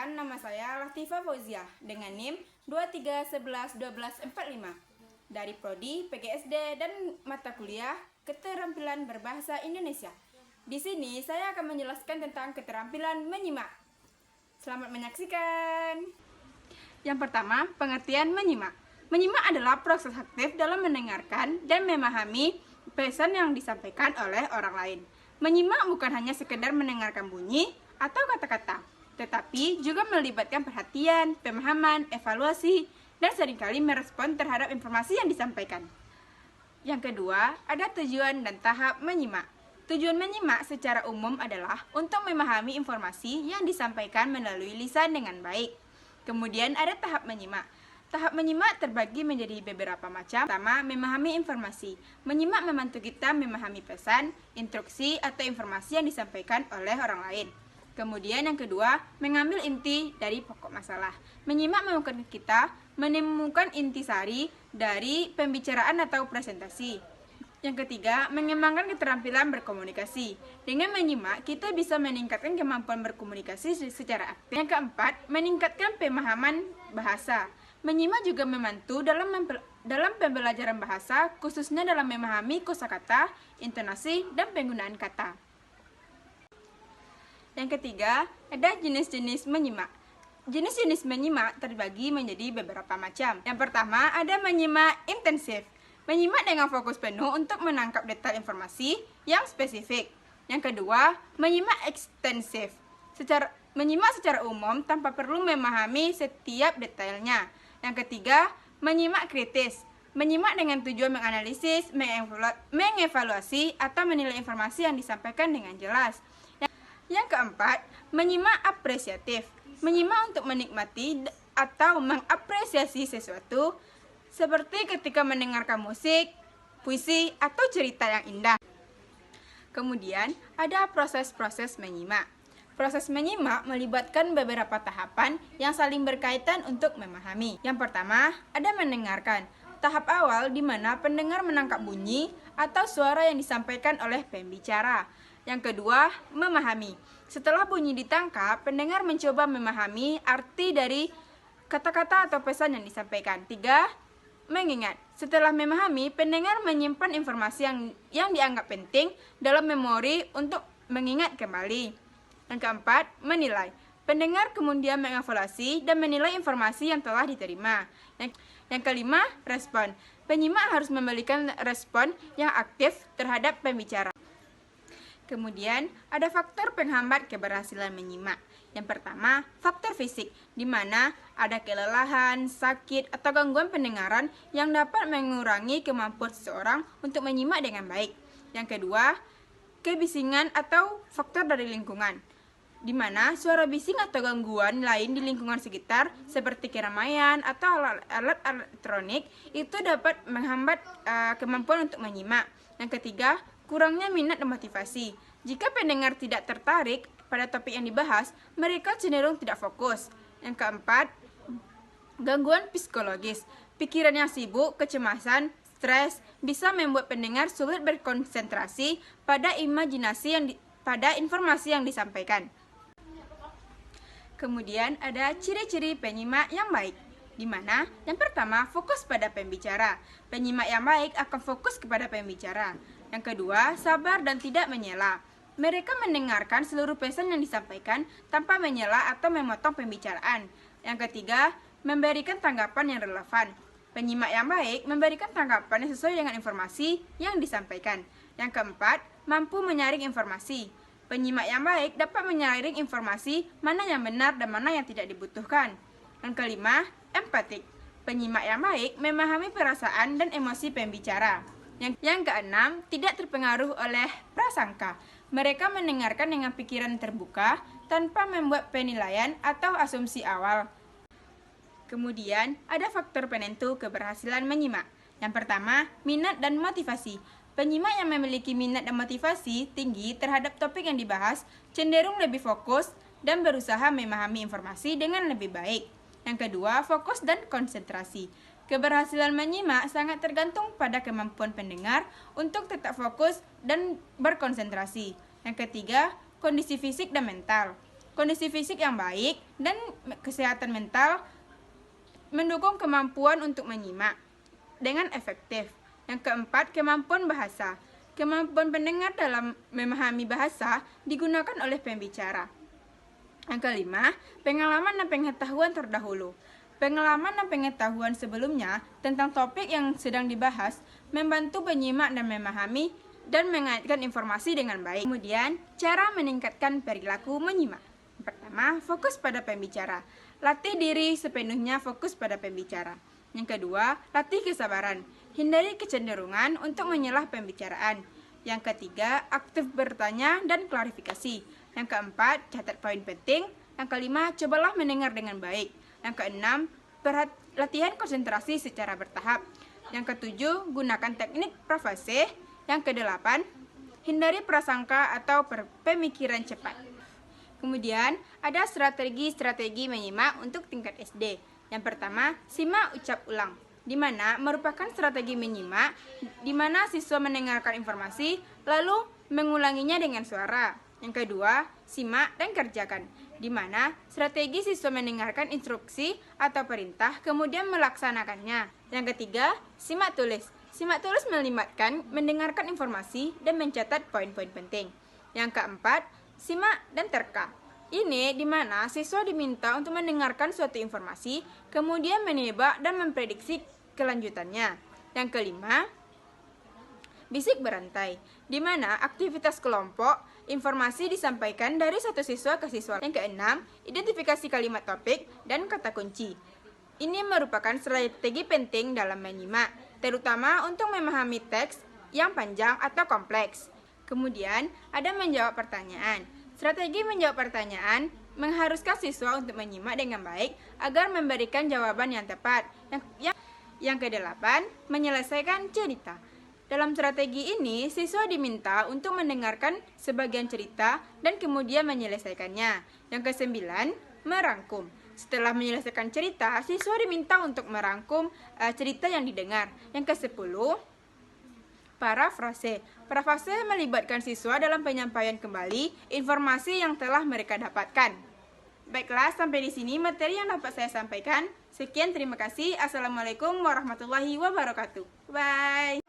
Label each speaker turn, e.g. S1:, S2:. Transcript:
S1: Perkenalkan, nama saya Latifah Fauziah dengan NIM 23111245 dari Prodi PGSD dan mata kuliah Keterampilan Berbahasa Indonesia. Di sini saya akan menjelaskan tentang keterampilan menyimak. Selamat menyaksikan. Yang pertama, pengertian menyimak. Menyimak adalah proses aktif dalam mendengarkan dan memahami pesan yang disampaikan oleh orang lain. Menyimak bukan hanya sekedar mendengarkan bunyi atau kata-kata, tetapi juga melibatkan perhatian, pemahaman, evaluasi, dan seringkali merespon terhadap informasi yang disampaikan. Yang kedua, ada tujuan dan tahap menyimak. Tujuan menyimak secara umum adalah untuk memahami informasi yang disampaikan melalui lisan dengan baik. Kemudian ada tahap menyimak. Tahap menyimak terbagi menjadi beberapa macam. Pertama, memahami informasi. Menyimak membantu kita memahami pesan, instruksi, atau informasi yang disampaikan oleh orang lain. Kemudian yang kedua, mengambil inti dari pokok masalah. Menyimak memungkinkan kita menemukan intisari dari pembicaraan atau presentasi. Yang ketiga, mengembangkan keterampilan berkomunikasi. Dengan menyimak, kita bisa meningkatkan kemampuan berkomunikasi secara aktif. Yang keempat, meningkatkan pemahaman bahasa. Menyimak juga membantu dalam pembelajaran bahasa, khususnya dalam memahami kosakata, intonasi, dan penggunaan kata. Yang ketiga, ada jenis-jenis menyimak. Jenis-jenis menyimak terbagi menjadi beberapa macam. Yang pertama, ada menyimak intensif. Menyimak dengan fokus penuh untuk menangkap detail informasi yang spesifik. Yang kedua, menyimak ekstensif. Menyimak secara umum tanpa perlu memahami setiap detailnya. Yang ketiga, menyimak kritis. Menyimak dengan tujuan menganalisis, mengevaluasi, atau menilai informasi yang disampaikan dengan jelas. Yang keempat, menyimak apresiatif. Menyimak untuk menikmati atau mengapresiasi sesuatu, seperti ketika mendengarkan musik, puisi, atau cerita yang indah. Kemudian, ada proses-proses menyimak. Proses menyimak melibatkan beberapa tahapan yang saling berkaitan untuk memahami. Yang pertama, ada mendengarkan. Tahap awal di mana pendengar menangkap bunyi atau suara yang disampaikan oleh pembicara. Yang kedua, memahami. Setelah bunyi ditangkap, pendengar mencoba memahami arti dari kata-kata atau pesan yang disampaikan. Tiga, mengingat. Setelah memahami, pendengar menyimpan informasi yang dianggap penting dalam memori untuk mengingat kembali. Yang keempat, menilai. Pendengar kemudian mengevaluasi dan menilai informasi yang telah diterima. Yang kelima, respon. Penyimak harus memberikan respon yang aktif terhadap pembicara. Kemudian, ada faktor penghambat keberhasilan menyimak. Yang pertama, faktor fisik, di mana ada kelelahan, sakit, atau gangguan pendengaran yang dapat mengurangi kemampuan seseorang untuk menyimak dengan baik. Yang kedua, kebisingan atau faktor dari lingkungan, di mana suara bising atau gangguan lain di lingkungan sekitar seperti keramaian atau alat elektronik itu dapat menghambat kemampuan untuk menyimak. Yang ketiga, kurangnya minat dan motivasi. Jika pendengar tidak tertarik pada topik yang dibahas, mereka cenderung tidak fokus. Yang keempat, gangguan psikologis. Pikiran yang sibuk, kecemasan, stres bisa membuat pendengar sulit berkonsentrasi pada pada informasi yang disampaikan. Kemudian ada ciri-ciri penyimak yang baik, di mana yang pertama, fokus pada pembicara. Penyimak yang baik akan fokus kepada pembicara. Yang kedua, sabar dan tidak menyela. Mereka mendengarkan seluruh pesan yang disampaikan tanpa menyela atau memotong pembicaraan. Yang ketiga, memberikan tanggapan yang relevan. Penyimak yang baik memberikan tanggapan yang sesuai dengan informasi yang disampaikan. Yang keempat, mampu menyaring informasi. Penyimak yang baik dapat menyaring informasi mana yang benar dan mana yang tidak dibutuhkan. Yang kelima, empatik. Penyimak yang baik memahami perasaan dan emosi pembicara. Yang keenam, tidak terpengaruh oleh prasangka. Mereka mendengarkan dengan pikiran terbuka tanpa membuat penilaian atau asumsi awal. Kemudian, ada faktor penentu keberhasilan menyimak. Yang pertama, minat dan motivasi. Penyimak yang memiliki minat dan motivasi tinggi terhadap topik yang dibahas cenderung lebih fokus dan berusaha memahami informasi dengan lebih baik. Yang kedua, fokus dan konsentrasi. Keberhasilan menyimak sangat tergantung pada kemampuan pendengar untuk tetap fokus dan berkonsentrasi. Yang ketiga, kondisi fisik dan mental. kondisi fisik yang baik, dan kesehatan mental mendukung kemampuan untuk menyimak dengan efektif. Yang keempat, kemampuan bahasa. Kemampuan pendengar dalam memahami bahasa digunakan oleh pembicara. Yang kelima, pengalaman dan pengetahuan terdahulu. Pengalaman dan pengetahuan sebelumnya tentang topik yang sedang dibahas membantu penyimak dan memahami dan mengaitkan informasi dengan baik. Kemudian, cara meningkatkan perilaku menyimak. Pertama, fokus pada pembicara. Latih diri sepenuhnya fokus pada pembicara. Yang kedua, latih kesabaran. Hindari kecenderungan untuk menyelah pembicaraan. Yang ketiga, aktif bertanya dan klarifikasi. Yang keempat, catat poin penting. Yang kelima, cobalah mendengar dengan baik. Yang keenam, latihan konsentrasi secara bertahap. Yang ketujuh, gunakan teknik profase. Yang kedelapan, hindari prasangka atau pemikiran cepat. Kemudian, ada strategi-strategi menyimak untuk tingkat SD. Yang pertama, simak ucap ulang, di mana merupakan strategi menyimak, di mana siswa mendengarkan informasi, lalu mengulanginya dengan suara. Yang kedua, simak dan kerjakan, di mana strategi siswa mendengarkan instruksi atau perintah, kemudian melaksanakannya. Yang ketiga, simak tulis. Simak tulis melibatkan mendengarkan informasi dan mencatat poin-poin penting. Yang keempat, simak dan terka. Ini di mana siswa diminta untuk mendengarkan suatu informasi, kemudian menebak dan memprediksi kelanjutannya. Yang kelima, bisik berantai, di mana aktivitas kelompok informasi disampaikan dari satu siswa ke siswa. Yang keenam, identifikasi kalimat topik dan kata kunci. Ini merupakan strategi penting dalam menyimak, terutama untuk memahami teks yang panjang atau kompleks. Kemudian, ada menjawab pertanyaan. Strategi menjawab pertanyaan mengharuskan siswa untuk menyimak dengan baik agar memberikan jawaban yang tepat. Yang kedelapan, menyelesaikan cerita. Dalam strategi ini, siswa diminta untuk mendengarkan sebagian cerita dan kemudian menyelesaikannya. Yang kesembilan, merangkum. Setelah menyelesaikan cerita, siswa diminta untuk merangkum cerita yang didengar. Yang kesepuluh, parafrase. Parafrase melibatkan siswa dalam penyampaian kembali informasi yang telah mereka dapatkan. Baiklah, sampai di sini materi yang dapat saya sampaikan. Sekian, terima kasih. Assalamualaikum warahmatullahi wabarakatuh. Bye.